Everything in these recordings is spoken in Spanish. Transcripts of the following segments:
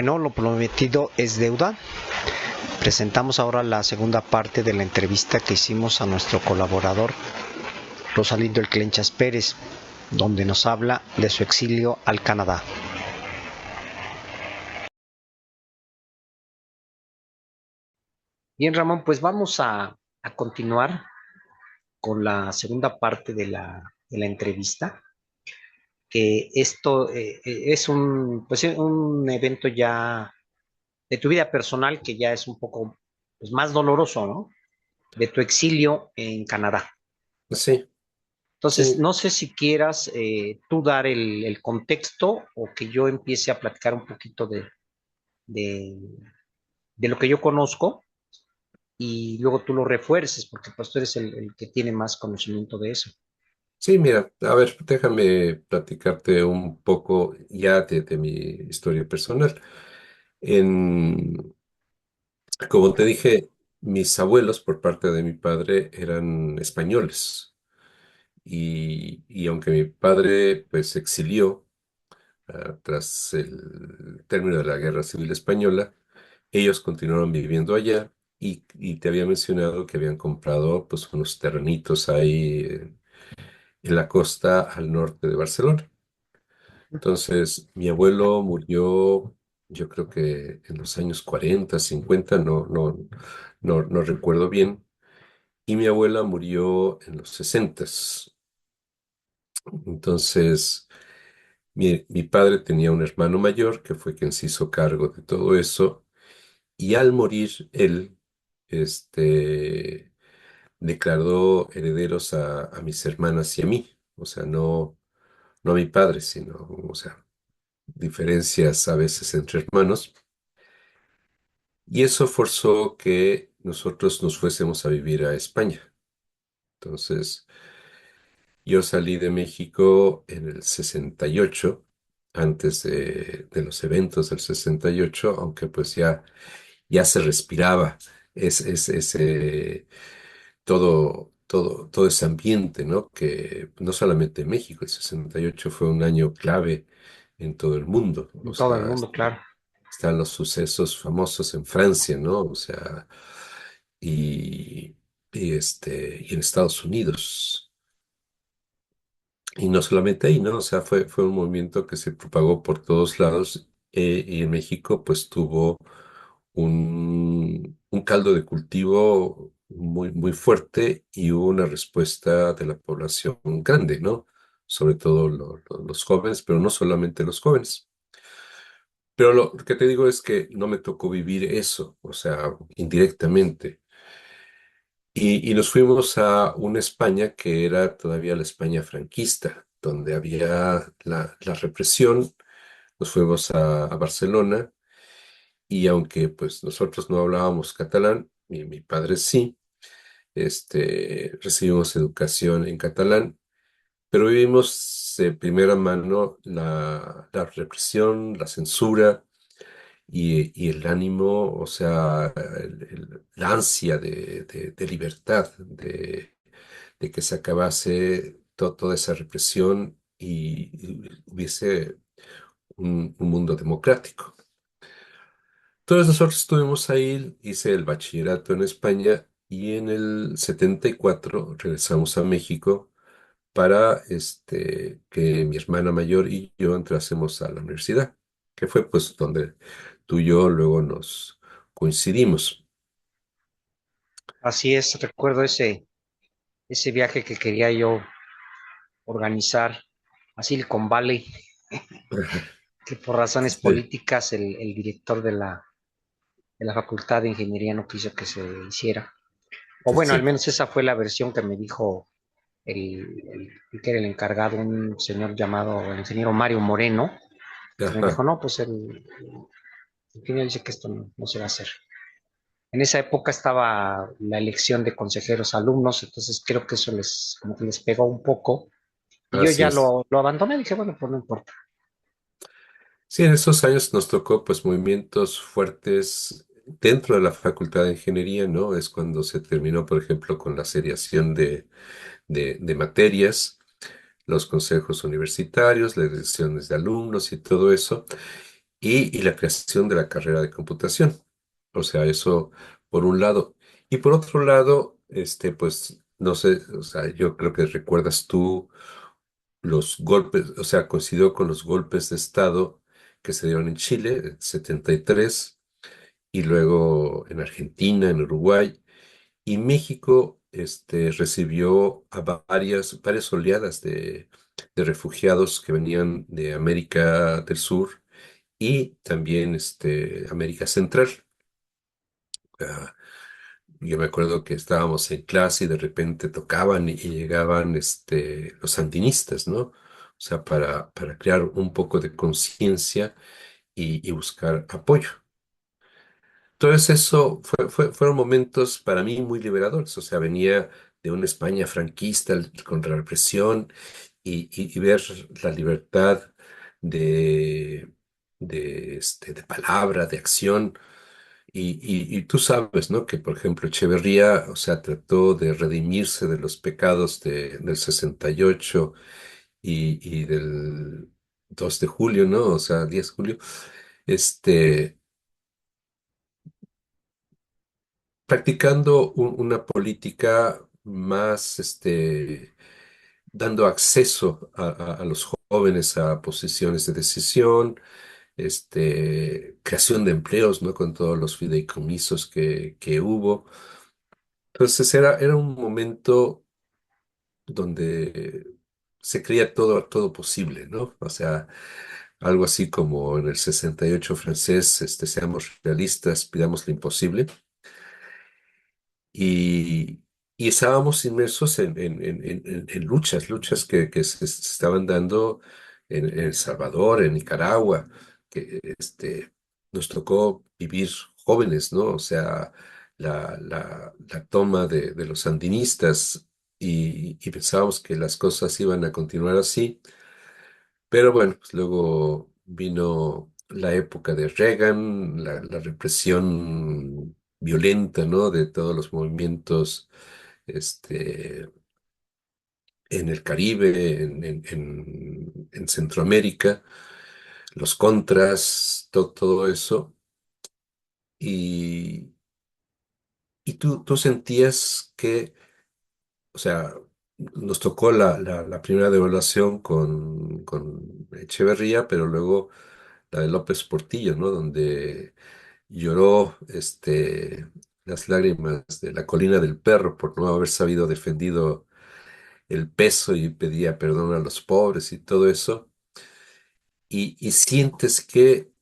Bueno, lo prometido es deuda. Presentamos ahora la segunda parte de la entrevista que hicimos a nuestro colaborador Rosalindo El Clenchas Pérez, donde nos habla de su exilio al Canadá. Bien, Ramón, pues vamos a continuar con la segunda parte de la entrevista, que esto es un evento ya de tu vida personal que ya es un poco pues, más doloroso, ¿no? De tu exilio en Canadá. Sí, Entonces, sí, no sé si quieras tú dar el contexto o que yo empiece a platicar un poquito de, de lo que yo conozco y luego tú lo refuerces, porque pues tú eres el que tiene más conocimiento de eso. sí, mira, a ver, déjame platicarte un poco ya de mi historia personal. En, Como te dije, mis abuelos por parte de mi padre eran españoles y aunque mi padre pues se exilió tras el término de la Guerra Civil Española, ellos continuaron viviendo allá y te había mencionado que habían comprado pues unos terrenitos ahí en la costa al norte de Barcelona. Entonces, mi abuelo murió, yo creo que en los años 40, 50, no recuerdo bien, y mi abuela murió en los 60. Entonces, mi padre tenía un hermano mayor que fue quien se hizo cargo de todo eso, y al morir él, este, declaró herederos a mis hermanas y a mí. O sea, no a mi padre, sino, o sea, diferencias a veces entre hermanos, y eso forzó que nosotros nos fuésemos a vivir a España. Entonces, yo salí de México en el 68, antes de los eventos del 68, aunque pues ya se respiraba ese, todo ese ambiente, ¿no? Que no solamente en México, el 68 fue un año clave en todo el mundo. O En todo el sea, mundo, claro. están los sucesos famosos en Francia, ¿no? O sea, y, y en Estados Unidos. Y no solamente ahí, ¿no? O sea, fue un movimiento que se propagó por todos lados, y en México pues tuvo un caldo de cultivo muy fuerte y hubo una respuesta de la población grande, ¿no? Sobre todo los jóvenes, pero no solamente los jóvenes. Pero lo que te digo es que no me tocó vivir eso, o sea, indirectamente. Y nos fuimos a una España que era todavía la España franquista, donde había la represión. Nos fuimos a Barcelona y aunque pues nosotros no hablábamos catalán, mi padre sí, recibimos educación en catalán, pero vivimos de primera mano la represión, la censura y el ánimo, o sea, la ansia de libertad, de que se acabase toda esa represión y hubiese un mundo democrático. Todos nosotros estuvimos ahí, hice el bachillerato en España y en el 74 regresamos a México para que mi hermana mayor y yo entrásemos a la universidad, que fue pues donde tú y yo luego nos coincidimos. Así es, recuerdo ese viaje que quería yo organizar a Silicon Valley, que por razones Sí, políticas el director de la Facultad de Ingeniería no quiso que se hiciera. O bueno, al sí, menos esa fue la versión que me dijo que era el encargado, un señor llamado el ingeniero Mario Moreno, que me dijo, ajá. no, pues el ingeniero dice que esto no se va a hacer. En esa época estaba la elección de consejeros alumnos, entonces creo que eso como que les pegó un poco, y yo Así ya es. lo abandoné, dije, bueno, pues no importa. Sí, en esos años nos tocó pues movimientos fuertes dentro de la Facultad de Ingeniería, ¿no? Es cuando se terminó, por ejemplo, con la seriación de materias, los consejos universitarios, las elecciones de alumnos y todo eso. y la creación de la carrera de computación. O sea, eso por un lado. Y por otro lado, pues, no sé, o sea, yo creo que recuerdas tú los golpes, o sea, coincidió con los golpes de Estado que se dieron en Chile, en 73, y luego en Argentina, en Uruguay, y México, recibió a varias oleadas de refugiados que venían de América del Sur y también, América Central. Ah, yo me acuerdo que estábamos en clase y de repente tocaban y llegaban, los sandinistas, ¿no? O sea, para crear un poco de conciencia y buscar apoyo. Entonces eso fueron momentos para mí muy liberadores. O sea, venía de una España franquista con la represión y ver la libertad de, de palabra, de acción. Y tú sabes, ¿no? Que, por ejemplo, Echeverría, o sea, trató de redimirse de los pecados del 68 y del 2 de julio, ¿no? O sea, 10 de julio, este, practicando una política más, dando acceso a los jóvenes a posiciones de decisión, creación de empleos, ¿no? Con todos los fideicomisos que hubo. Entonces era un momento donde se creía todo posible, ¿no? O sea, algo así como en el 68 francés, seamos realistas, pidamos lo imposible. Y, y estábamos inmersos en luchas que se estaban dando en El Salvador, en Nicaragua, que nos tocó vivir jóvenes, ¿no? O sea, la toma de los sandinistas y pensábamos que las cosas iban a continuar así, pero bueno, pues luego vino la época de Reagan, la represión violenta, ¿no? De todos los movimientos, este, en el Caribe, en Centroamérica, los contras, todo eso. Y, y tú sentías que, o sea, nos tocó la primera devaluación con Echeverría, pero luego la de López Portillo, ¿no? Donde lloró, las lágrimas de la colina del perro por no haber sabido defendido el peso y pedía perdón a los pobres y todo eso. Y sientes que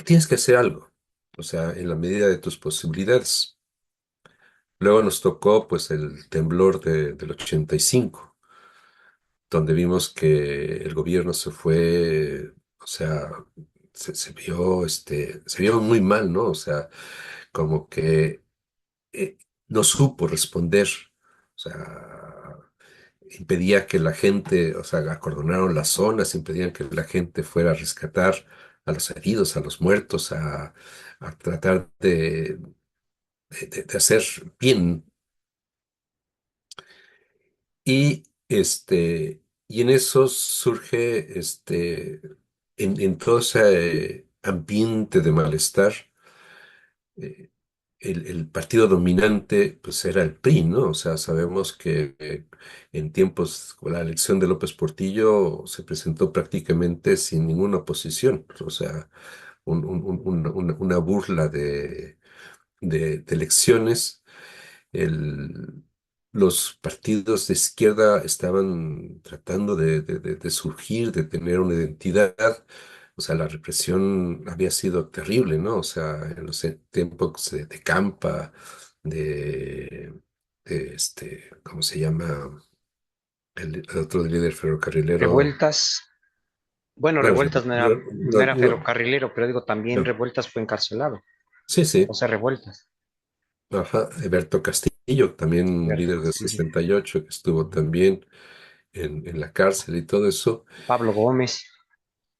tienes que hacer algo, o sea, en la medida de tus posibilidades. Luego nos tocó pues el temblor del 85, donde vimos que el gobierno se fue, o sea, se vio muy mal, ¿no? O sea, como que eh, no supo responder, o sea, impedía que la gente, o sea, acordonaron las zonas, impedían que la gente fuera a rescatar a los heridos, a los muertos, a tratar de hacer bien. Y y en eso surge en todo ese ambiente de malestar, eh, el partido dominante pues era el PRI, ¿no? O sea, sabemos que en tiempos con la elección de López Portillo se presentó prácticamente sin ninguna oposición, o sea, una burla de elecciones. El, los partidos de izquierda estaban tratando de surgir, de tener una identidad. O sea, la represión había sido terrible, ¿no? O sea, en los tiempos de Campa, ¿cómo se llama? El otro líder ferrocarrilero. Revueltas, bueno, Bueno, Revueltas no era ferrocarrilero, pero digo, también no. Revueltas fue encarcelado, Sí, o sí. sea, Revueltas, Ajá. Eberto Castillo, también Alberto líder del Castillo, 68, que estuvo ujú, también en la cárcel y todo eso. Pablo Gómez.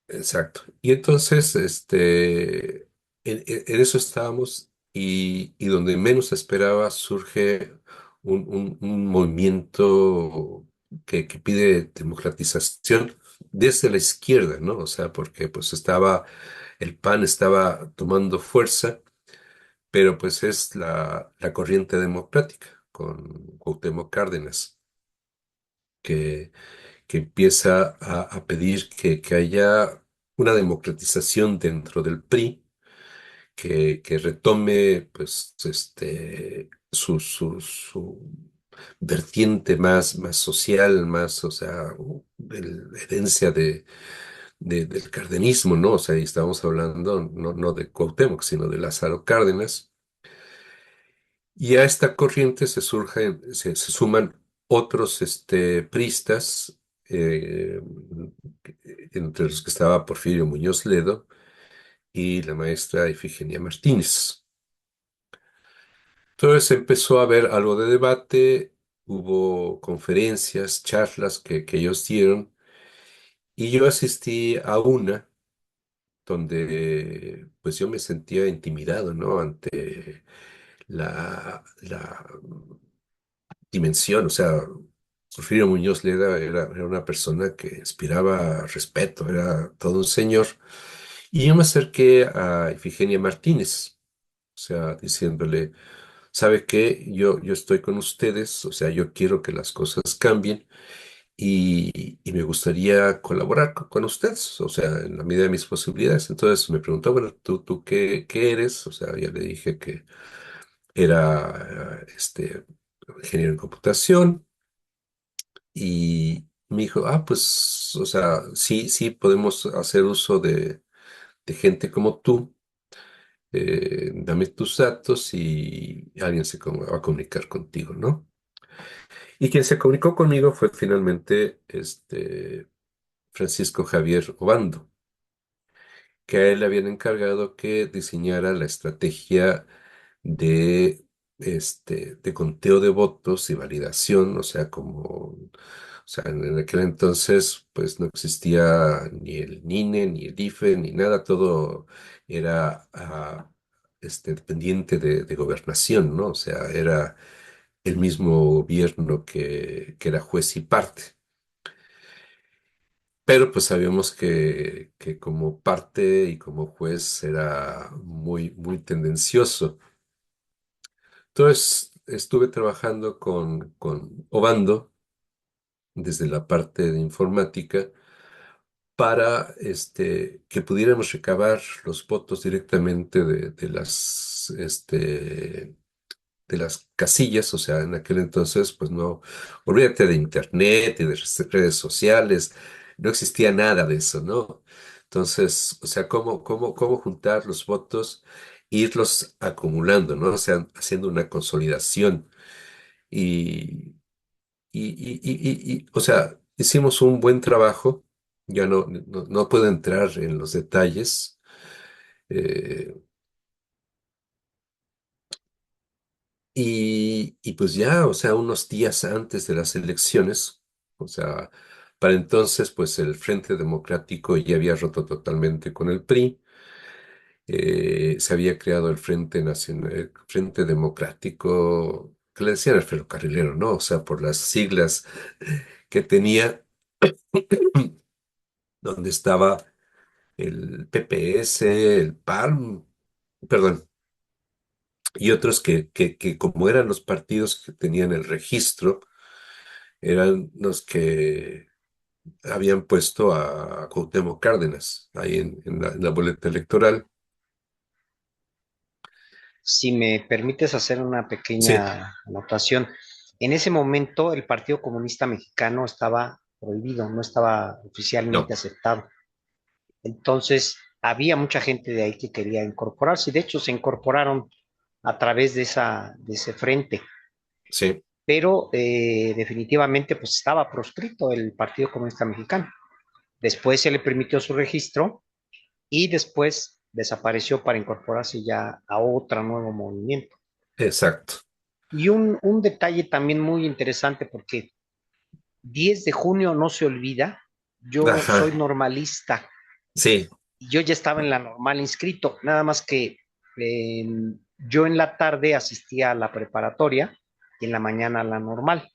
Exacto. Y entonces, en eso estábamos y donde menos se esperaba surge un movimiento que pide democratización desde la izquierda, ¿no? O sea, porque pues estaba el PAN estaba tomando fuerza, pero pues es la corriente democrática con Cuauhtémoc Cárdenas, que, que empieza a pedir que haya una democratización dentro del PRI, que retome pues su vertiente más social, más, o sea, herencia del cardenismo, ¿no? O sea, y estamos hablando no de Cuauhtémoc, sino de Lázaro Cárdenas. Y a esta corriente se suman otros priistas, entre los que estaba Porfirio Muñoz Ledo y la maestra Ifigenia Martínez. Entonces empezó a haber algo de debate, hubo conferencias, charlas que ellos dieron, y yo asistí a una donde pues yo me sentía intimidado, ¿no? Ante la dimensión, o sea, Porfirio Muñoz Leda era una persona que inspiraba respeto, era todo un señor. Y yo me acerqué a Ifigenia Martínez, o sea, diciéndole, ¿sabe qué? Yo estoy con ustedes, o sea, yo quiero que las cosas cambien y me gustaría colaborar con ustedes, o sea, en la medida de mis posibilidades. Entonces me preguntó, bueno, ¿tú qué eres? O sea, ya le dije que era ingeniero en computación y me dijo, pues, o sea, sí podemos hacer uso de gente como tú. Dame tus datos y alguien va a comunicar contigo, ¿no? Y quien se comunicó conmigo fue finalmente Francisco Javier Obando, que a él le habían encargado que diseñara la estrategia de, de conteo de votos y validación, o sea, o sea, en aquel entonces, pues no existía ni el INE, ni el IFE, ni nada, todo era dependiente de gobernación, ¿no? O sea, era el mismo gobierno que era juez y parte. Pero pues sabíamos que como parte y como juez era muy tendencioso. Entonces estuve trabajando con Obando desde la parte de informática para que pudiéramos recabar los votos directamente de las casillas, o sea, en aquel entonces, pues no, olvídate de internet y de redes sociales, no existía nada de eso, ¿no? Entonces, o sea, cómo juntar los votos, e irlos acumulando, ¿no? O sea, haciendo una consolidación. Y, o sea, hicimos un buen trabajo, ya no puedo entrar en los detalles. eh, y pues ya, o sea, unos días antes de las elecciones, o sea, para entonces, pues el Frente Democrático ya había roto totalmente con el PRI, se había creado el Frente Nacional, el Frente Democrático, que le decían el ferrocarrilero, ¿no? O sea, por las siglas que tenía, donde estaba el PPS, el PAN, perdón, y otros que como eran los partidos que tenían el registro, eran los que habían puesto a Cuauhtémoc Cárdenas ahí en la boleta electoral. Si me permites hacer una Sí, pequeña anotación, en ese momento el Partido Comunista Mexicano estaba prohibido, no estaba oficialmente no, aceptado. Entonces, había mucha gente de ahí que quería incorporarse, y de hecho se incorporaron a través de ese frente, sí, pero definitivamente pues estaba proscrito el Partido Comunista Mexicano. Después se le permitió su registro y después desapareció para incorporarse ya a otro nuevo movimiento. exacto. Y un detalle también muy interesante, porque 10 de junio no se olvida, yo soy Ajá, normalista sí, y yo ya estaba en la normal inscrito, nada más que eh, yo en la tarde asistía a la preparatoria y en la mañana a la normal.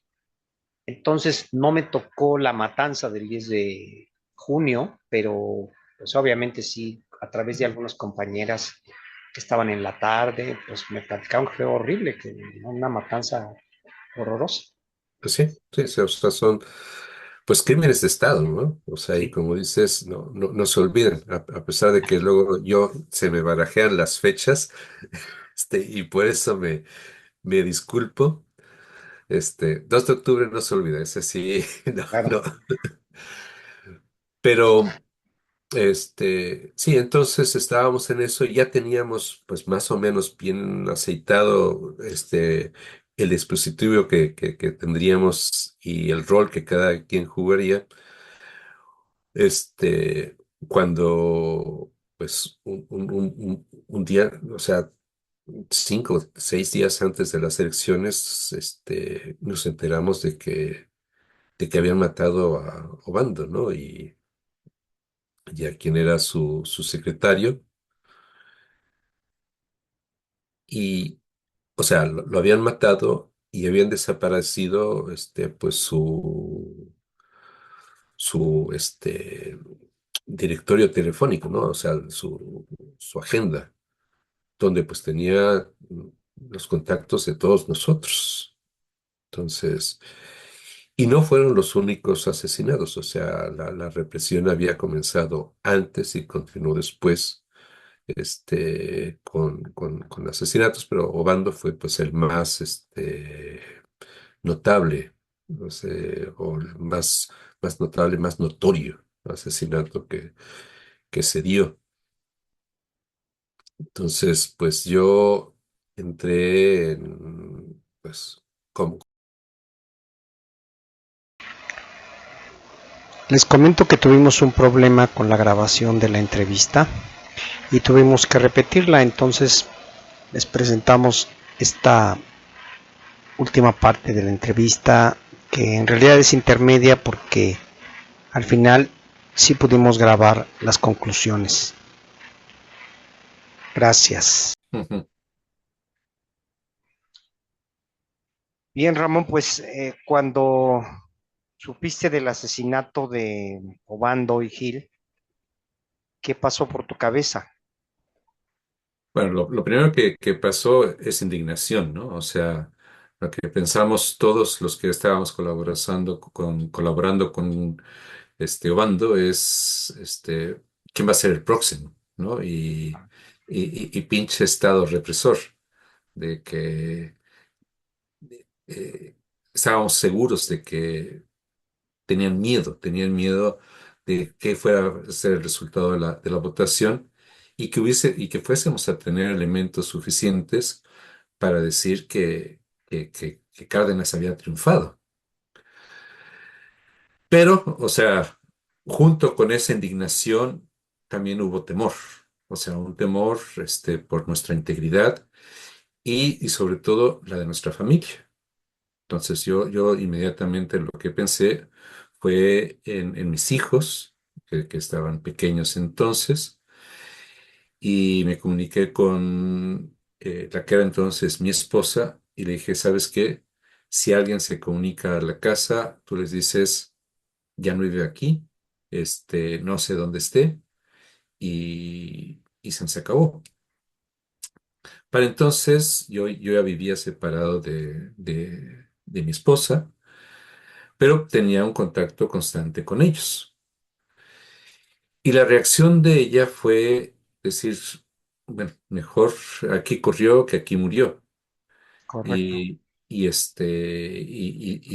Entonces no me tocó la matanza del 10 de junio, pero pues obviamente sí a través de algunas compañeras que estaban en la tarde, pues me platicaron que fue horrible, que una matanza horrorosa. Pues sí, sí, sí, o sea, son pues crímenes de Estado, ¿no? O sea, y Sí, como dices, no se olviden, a pesar de que luego yo se me barajean las fechas, y por eso me disculpo. 2 de octubre no se olvida, ese sí, no, claro. no. Pero, sí, entonces estábamos en eso y ya teníamos, pues, más o menos bien aceitado, el dispositivo que tendríamos y el rol que cada quien jugaría. Este, cuando, pues, un día, o sea, 5, 6 días antes de las elecciones, nos enteramos de que habían matado a Obando, ¿no? Y a quien era su secretario. Y, o sea, lo habían matado y habían desaparecido, pues, su directorio telefónico, ¿no? O sea, su agenda, donde pues tenía los contactos de todos nosotros. Entonces, y no fueron los únicos asesinados, o sea, la represión había comenzado antes y continuó después, con asesinatos, pero Obando fue pues el más, notable, no sé, o el más notable, más notorio asesinato que se dio. Entonces, pues yo entré en, pues, como, Les comento que tuvimos un problema con la grabación de la entrevista y tuvimos que repetirla, entonces les presentamos esta última parte de la entrevista que en realidad es intermedia porque al final sí pudimos grabar las conclusiones. Gracias. Ujú. Bien, Ramón, pues cuando supiste del asesinato de Obando y Gil, ¿qué pasó por tu cabeza? Bueno, lo primero que pasó es indignación, ¿no? O sea, lo que pensamos todos los que estábamos colaborando con este Obando es, ¿quién va a ser el próximo? ¿No? Y pinche estado represor, de que estábamos seguros de que tenían miedo de qué fuera a ser el resultado de la votación y que fuésemos a tener elementos suficientes para decir que Cárdenas había triunfado. Pero, o sea, junto con esa indignación también hubo temor, o sea, un temor, por nuestra integridad y sobre todo la de nuestra familia. Entonces yo inmediatamente lo que pensé fue en mis hijos, que estaban pequeños entonces, y me comuniqué con la que era entonces mi esposa y le dije, ¿sabes qué? Si alguien se comunica a la casa, tú les dices, ya no vive aquí, no sé dónde esté, y se acabó. Para entonces yo ya vivía separado de mi esposa, pero tenía un contacto constante con ellos. Y la reacción de ella fue decir, bueno, mejor aquí corrió que aquí murió. Correcto. Y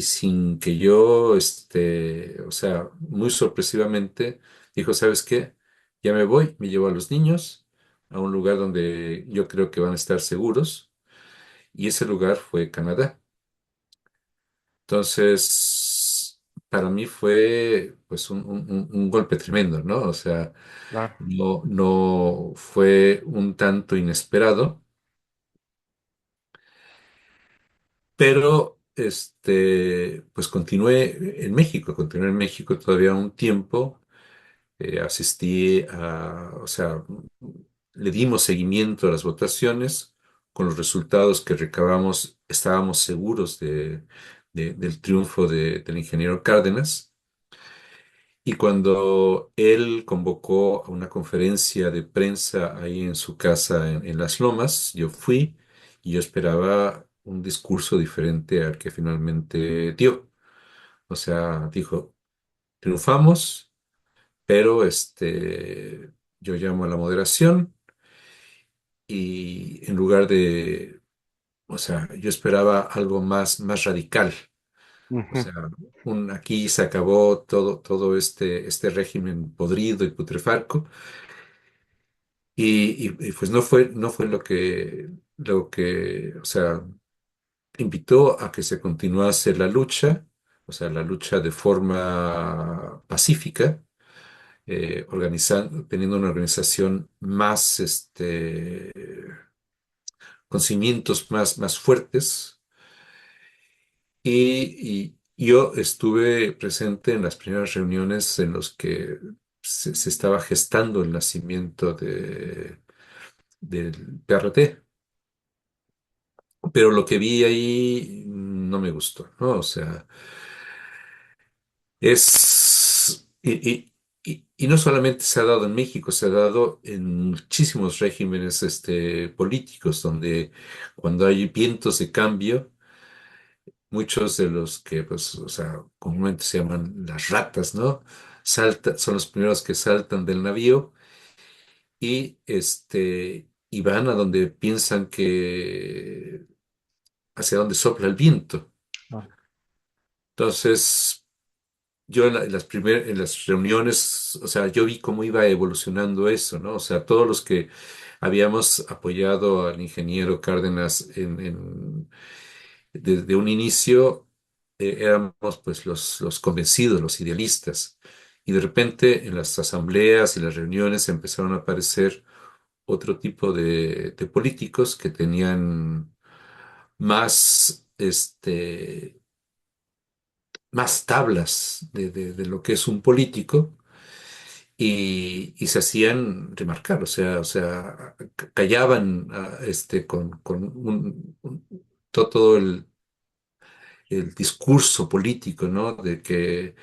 sin que yo, o sea, muy sorpresivamente, dijo, ¿sabes qué? Ya me voy, me llevo a los niños a un lugar donde yo creo que van a estar seguros, y ese lugar fue Canadá. Entonces, para mí fue pues un golpe tremendo, ¿no? O sea, Claro. no fue un tanto inesperado, pero pues continué en México todavía un tiempo, asistí o sea, le dimos seguimiento a las votaciones, con los resultados que recabamos, estábamos seguros del triunfo del ingeniero Cárdenas. Y cuando él convocó a una conferencia de prensa ahí en su casa en Las Lomas, yo fui y yo esperaba un discurso diferente al que finalmente dio. O sea, dijo, triunfamos, pero yo llamo a la moderación y en lugar de, o sea, yo esperaba algo más radical. O Ujú. sea, aquí se acabó todo este régimen podrido y putrefacto. Y pues no fue o sea, invitó a que se continuase la lucha, o sea, la lucha de forma pacífica, teniendo una organización más, con cimientos más fuertes. Y yo estuve presente en las primeras reuniones en los que se estaba gestando el nacimiento del PRT. Pero lo que vi ahí no me gustó, ¿no? O sea, y no solamente se ha dado en México, se ha dado en muchísimos regímenes políticos, donde cuando hay vientos de cambio, muchos de los que, pues, o sea, comúnmente se llaman las ratas, ¿no? Son los primeros que saltan del navío y van a donde piensan que hacia donde sopla el viento. Ah, Entonces, yo en las reuniones, o sea, yo vi cómo iba evolucionando eso, ¿no? O sea, todos los que habíamos apoyado al ingeniero Cárdenas desde un inicio, éramos pues los convencidos, los idealistas. Y de repente en las asambleas y las reuniones empezaron a aparecer otro tipo de políticos que tenían más, más tablas de lo que es un político y se hacían remarcar, o sea, callaban con todo el discurso político, ¿no? De que,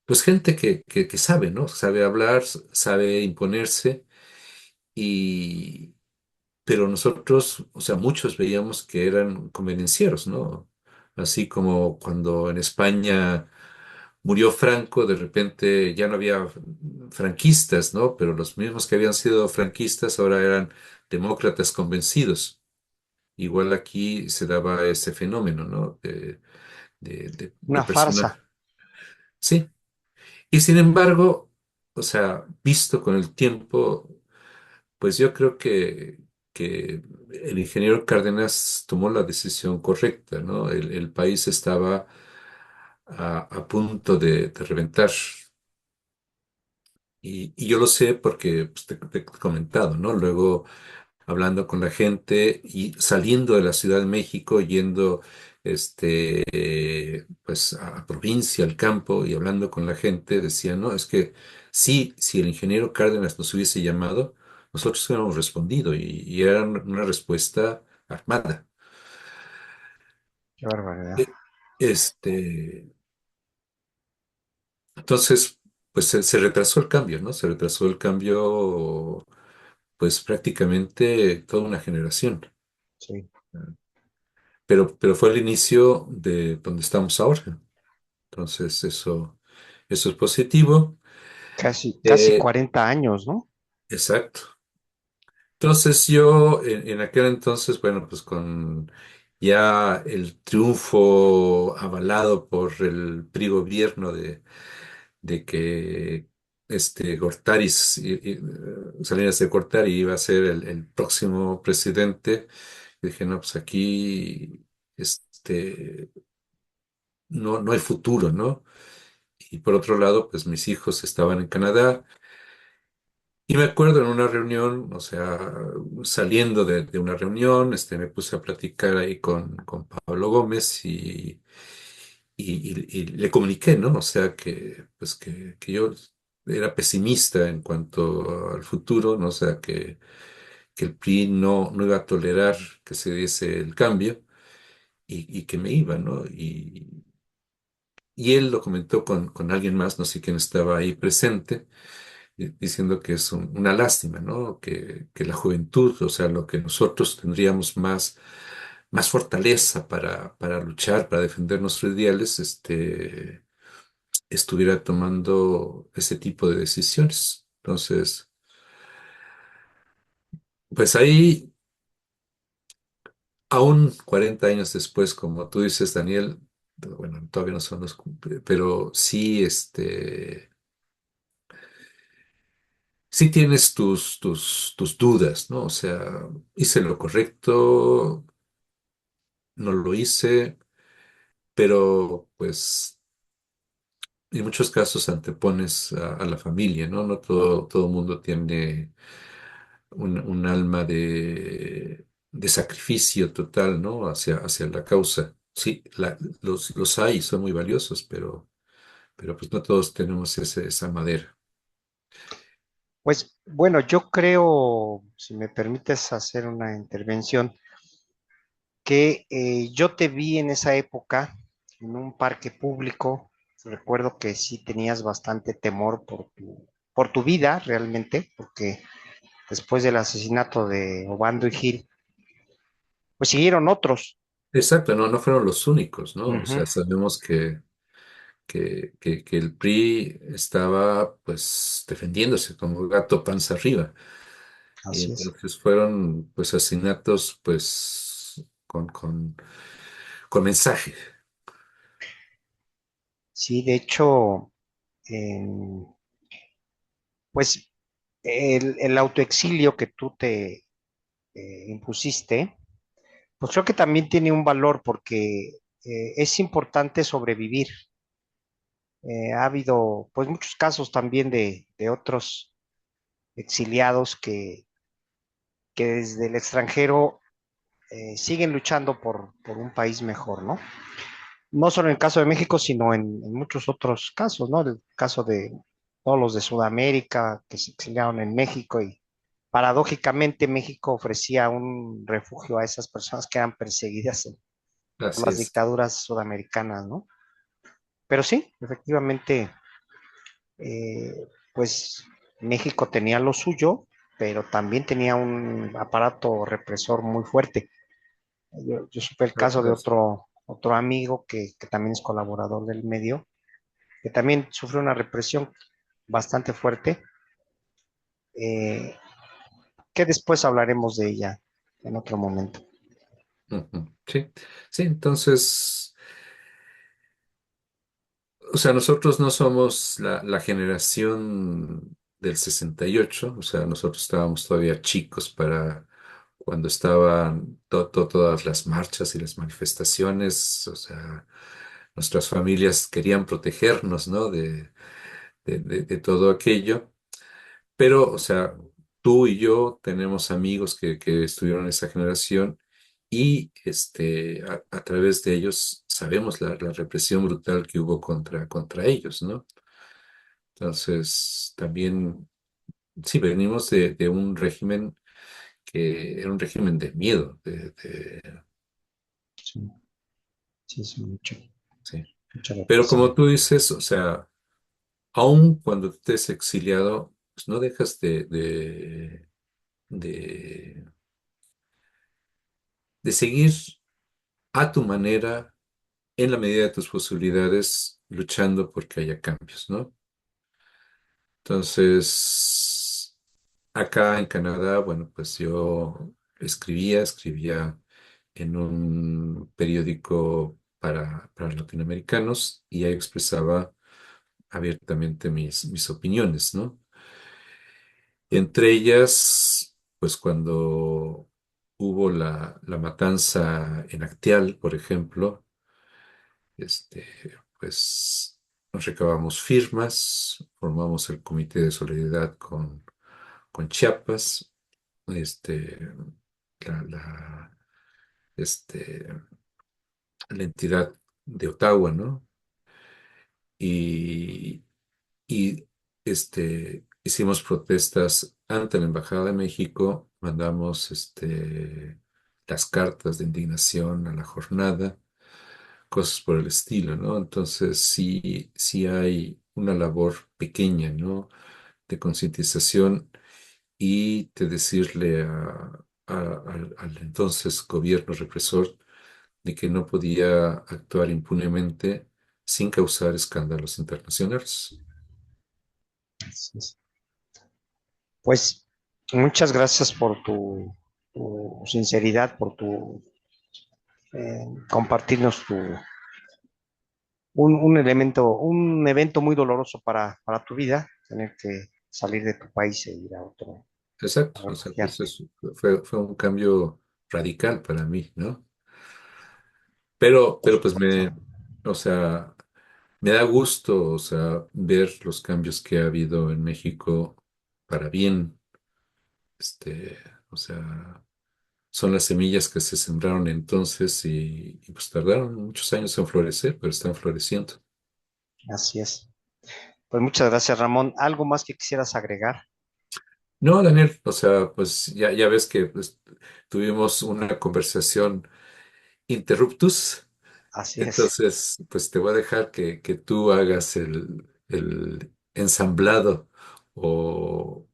pues gente que sabe, ¿no? Sabe hablar, sabe imponerse y, pero nosotros, o sea, muchos veíamos que eran convenencieros, ¿no? Así como cuando en España murió Franco, de repente ya no había franquistas, ¿no? Pero los mismos que habían sido franquistas ahora eran demócratas convencidos. Igual aquí se daba ese fenómeno, ¿no? De una personas. farsa. Sí. Y sin embargo, o sea, visto con el tiempo, pues yo creo que el ingeniero Cárdenas tomó la decisión correcta, ¿no? El país estaba a punto de reventar. Y yo lo sé porque pues, te he comentado, ¿no? Luego hablando con la gente y saliendo de la Ciudad de México, yendo pues a provincia, al campo y hablando con la gente, decía, no, es que sí, si el ingeniero Cárdenas nos hubiese llamado, nosotros hubiéramos respondido y era una respuesta armada. Qué barbaridad. E- Este, entonces, pues se retrasó el cambio, ¿no? Se retrasó el cambio, pues prácticamente toda una generación. Sí. Pero fue el inicio de donde estamos ahora. Entonces, eso es positivo. Casi Eh, 40 años, ¿no? exacto. Entonces, yo en aquel entonces, bueno, pues con ya el triunfo avalado por el PRI gobierno de que Salinas de Gortari iba a ser el próximo presidente, dije, no, pues aquí no hay futuro, ¿no? Y por otro lado, pues mis hijos estaban en Canadá. Y me acuerdo en una reunión, o sea, saliendo de una reunión, me puse a platicar ahí con Pablo Gómez y le comuniqué, ¿no? O sea, pues que yo era pesimista en cuanto al futuro, ¿no? O sea, que el PRI no iba a tolerar que se diese el cambio y que me iba, ¿no? y él lo comentó con alguien más, no sé quién estaba ahí presente, diciendo que es una lástima, ¿no? Que la juventud, o sea, lo que nosotros tendríamos más fortaleza para luchar, para defender nuestros ideales, estuviera tomando ese tipo de decisiones. Entonces, pues ahí, aún 40 años después, como tú dices, Daniel, bueno, todavía no son los, pero sí, sí tienes tus dudas, ¿no? O sea, hice lo correcto, no lo hice, pero pues en muchos casos antepones a la familia, ¿no? No todo mundo tiene un alma de sacrificio total, ¿no? Hacia la causa. Sí, los hay, son muy valiosos, pero pues no todos tenemos esa madera. Pues bueno, yo creo, si me permites hacer una intervención, que yo te vi en esa época en un parque público. Recuerdo que sí tenías bastante temor por tu vida realmente, porque después del asesinato de Obando y Gil, pues siguieron otros. Exacto, no fueron los únicos, ¿no? O Ujú, sea, sabemos que el PRI estaba pues defendiéndose como gato panza arriba. Y así es. entonces fueron pues asesinatos pues con mensaje. Sí, de hecho, em, pues el autoexilio que tú te impusiste, pues creo que también tiene un valor porque es importante sobrevivir. Ha habido pues muchos casos también de otros exiliados que desde el extranjero siguen luchando por un país mejor, ¿no? No solo en el caso de México, sino en muchos otros casos, ¿no? El caso de todos los de Sudamérica que se exiliaron en México y paradójicamente México ofrecía un refugio a esas personas que eran perseguidas por Así las es. dictaduras sudamericanas, ¿no? Pero sí, efectivamente, pues México tenía lo suyo, pero también tenía un aparato represor muy fuerte. Yo supe el caso de otro amigo que también es colaborador del medio, que también sufrió una represión bastante fuerte, eh, que después hablaremos de ella en otro momento. Ujú. Sí, sí, entonces, o sea, nosotros no somos la generación del 68. O sea, nosotros estábamos todavía chicos para cuando estaban todas las marchas y las manifestaciones. O sea, nuestras familias querían protegernos, ¿no? De todo aquello. Pero, o sea, tú y yo tenemos amigos que estuvieron en esa generación y a través de ellos sabemos la represión brutal que hubo contra ellos, ¿no? Entonces, también, sí, venimos de un régimen que era un régimen de miedo, Sí, sí, sí, sí. mucha Pero como represión. tú dices, o sea, aun cuando estés exiliado, pues no dejas de, de seguir a tu manera, en la medida de tus posibilidades, luchando porque haya cambios, ¿no? Entonces, acá en Canadá, bueno, pues yo escribía en un periódico para latinoamericanos y ahí expresaba abiertamente mis opiniones, ¿no? Entre ellas, pues cuando hubo la matanza en Acteal, por ejemplo, Este, pues nos recabamos firmas, formamos el Comité de Solidaridad con Chiapas, este, la, este, la entidad de Ottawa, ¿no? Y, y hicimos protestas ante la Embajada de México, mandamos las cartas de indignación a la jornada cosas por el estilo, ¿no? Entonces, sí hay una labor pequeña, ¿no? De concientización y de decirle al entonces gobierno represor de que no podía actuar impunemente sin causar escándalos internacionales. Así es. Pues muchas gracias por tu sinceridad, por tu compartirnos un elemento, un evento muy doloroso para tu vida, tener que salir de tu país e ir a otro, Exacto, a o sea, pues refugiarte. fue un cambio radical para mí, ¿no? Pero pues o sea, me da gusto, o sea, ver los cambios que ha habido en México para bien, este, o sea, son las semillas que se sembraron entonces y pues tardaron muchos años en florecer, pero están floreciendo. Así es. Pues muchas gracias, Ramón. ¿Algo más que quisieras agregar? No, Daniel, o sea, pues ya ves que pues, tuvimos una conversación interruptus. Así es, Entonces, pues te voy a dejar que tú hagas el ensamblado o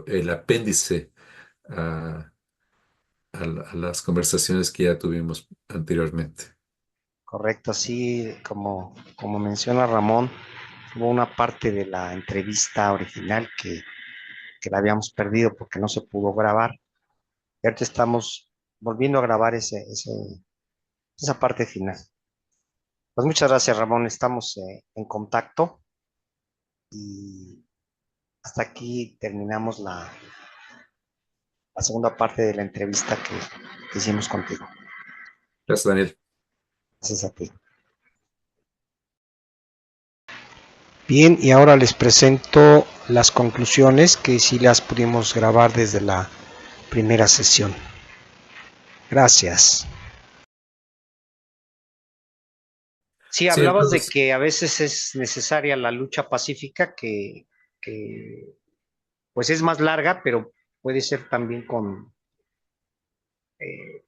el apéndice a, a las conversaciones que ya tuvimos anteriormente. correcto. Sí, como menciona Ramón, hubo una parte de la entrevista original que la habíamos perdido porque no se pudo grabar. Y ahorita estamos volviendo a grabar esa parte final. Pues muchas gracias, Ramón. Estamos en contacto y hasta aquí terminamos la segunda parte de la entrevista que hicimos contigo. Gracias, Daniel. Gracias a ti. Bien, y ahora les presento las conclusiones que sí las pudimos grabar desde la primera sesión. Gracias. Sí, Sí, hablabas de entonces, que a veces es necesaria la lucha pacífica, que pues es más larga, pero puede ser también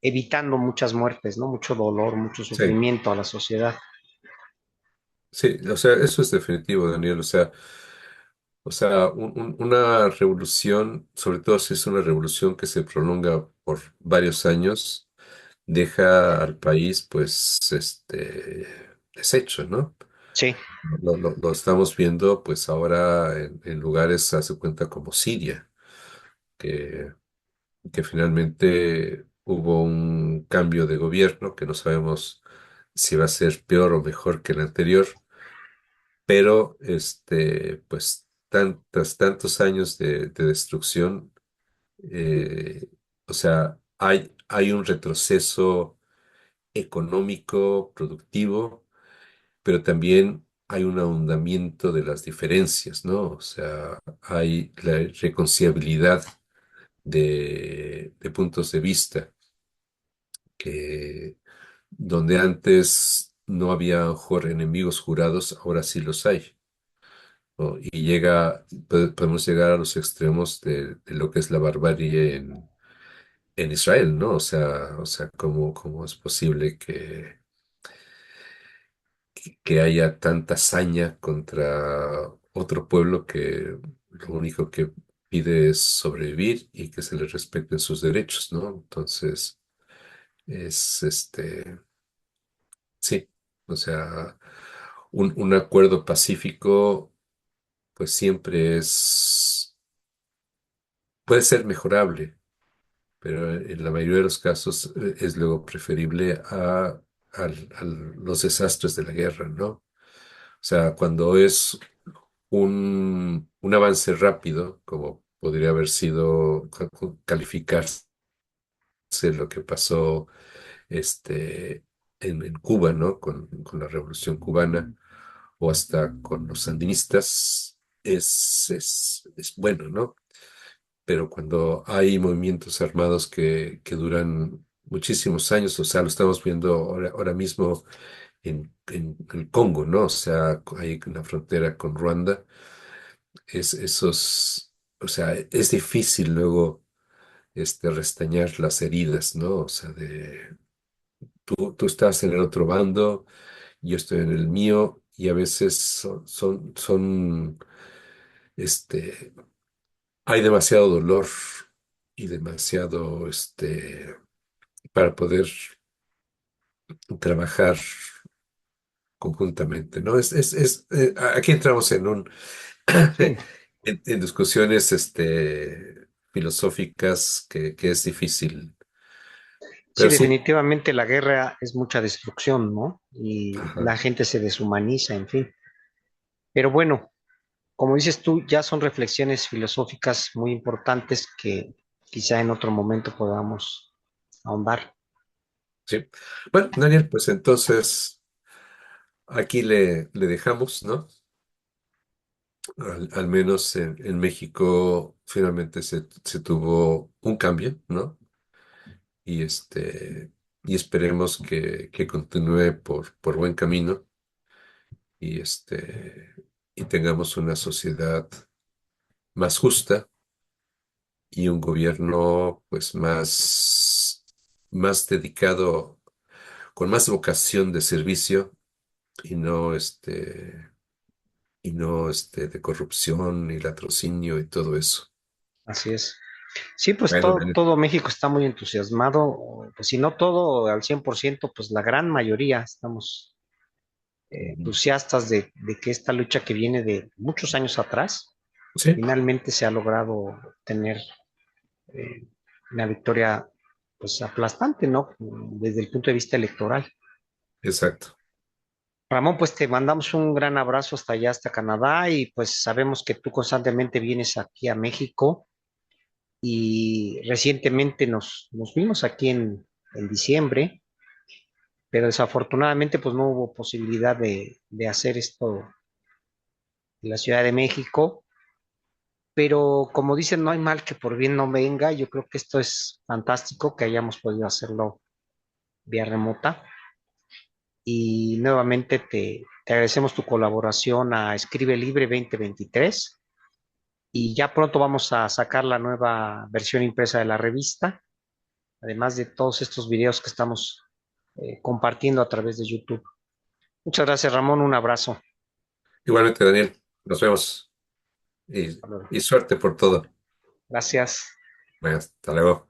evitando muchas muertes, ¿no? Mucho dolor, mucho sí, sufrimiento a la sociedad. sí, o sea, eso es definitivo, Daniel. O sea, una revolución, sobre todo si es una revolución que se prolonga por varios años, deja al país, pues, deshecho, ¿no? Sí, Lo estamos viendo pues ahora en lugares, hace cuenta como Siria, que, que finalmente hubo un cambio de gobierno que no sabemos si va a ser peor o mejor que el anterior, pero pues tantos años de destrucción, eh, o sea, hay un retroceso económico, productivo, pero también hay un ahondamiento de las diferencias, ¿no? O sea, hay la reconciliabilidad de puntos de vista que donde antes no había a lo mejor enemigos jurados, ahora sí los hay, ¿no? Y podemos llegar a los extremos de lo que es la barbarie en Israel, ¿no? O sea, cómo es posible que haya tanta hazaña contra otro pueblo que lo único que pide es sobrevivir y que se les respeten sus derechos, ¿no? Entonces, es sí, o sea, un acuerdo pacífico, pues siempre puede ser mejorable, pero en la mayoría de los casos es luego preferible a los desastres de la guerra, ¿no? O sea, cuando es un avance rápido, como podría haber sido calificarse lo que pasó en Cuba, ¿no? Con la Revolución Cubana o hasta con los sandinistas, es bueno, ¿no? Pero cuando hay movimientos armados que duran muchísimos años, o sea, lo estamos viendo ahora mismo en el Congo, ¿no? O sea, hay una frontera con Ruanda o sea, es difícil luego restañar las heridas, ¿no? O sea, tú estás en el otro bando yo estoy en el mío y a veces este, hay demasiado dolor y demasiado, para poder trabajar conjuntamente, ¿no? Aquí entramos Sí, en discusiones, filosóficas que es difícil, sí, pero sí, definitivamente la guerra es mucha destrucción, ¿no? Y ajá, la gente se deshumaniza, en fin. Pero bueno, como dices tú, ya son reflexiones filosóficas muy importantes que quizá en otro momento podamos ahondar. sí. Bueno, Daniel, pues entonces aquí le dejamos, ¿no? Al menos en México finalmente se tuvo un cambio, ¿no? Y y esperemos que continúe por buen camino y y tengamos una sociedad más justa y un gobierno pues más dedicado, con más vocación de servicio y no de corrupción y latrocinio y todo eso. Así es. Sí, pues Bueno, Daniel. todo México está muy entusiasmado, pues si no todo al 100%, pues la gran mayoría estamos Ujú. entusiastas de que esta lucha que viene de muchos años atrás, Sí, finalmente se ha logrado tener eh, una victoria pues aplastante, ¿no? Desde el punto de vista electoral. exacto. Ramón, pues te mandamos un gran abrazo hasta allá, hasta Canadá, y pues sabemos que tú constantemente vienes aquí a México y recientemente nos vimos aquí en diciembre, pero desafortunadamente pues no hubo posibilidad de hacer esto en la Ciudad de México, pero como dicen, no hay mal que por bien no venga, yo creo que esto es fantástico que hayamos podido hacerlo vía remota y nuevamente te agradecemos tu colaboración a Escribe Libre 2023 y ya pronto vamos a sacar la nueva versión impresa de la revista, además de todos estos videos que estamos compartiendo a través de YouTube. Muchas gracias, Ramón. Un abrazo. Igualmente, Daniel, nos vemos Hasta luego. y suerte por todo. Gracias. Venga, hasta luego.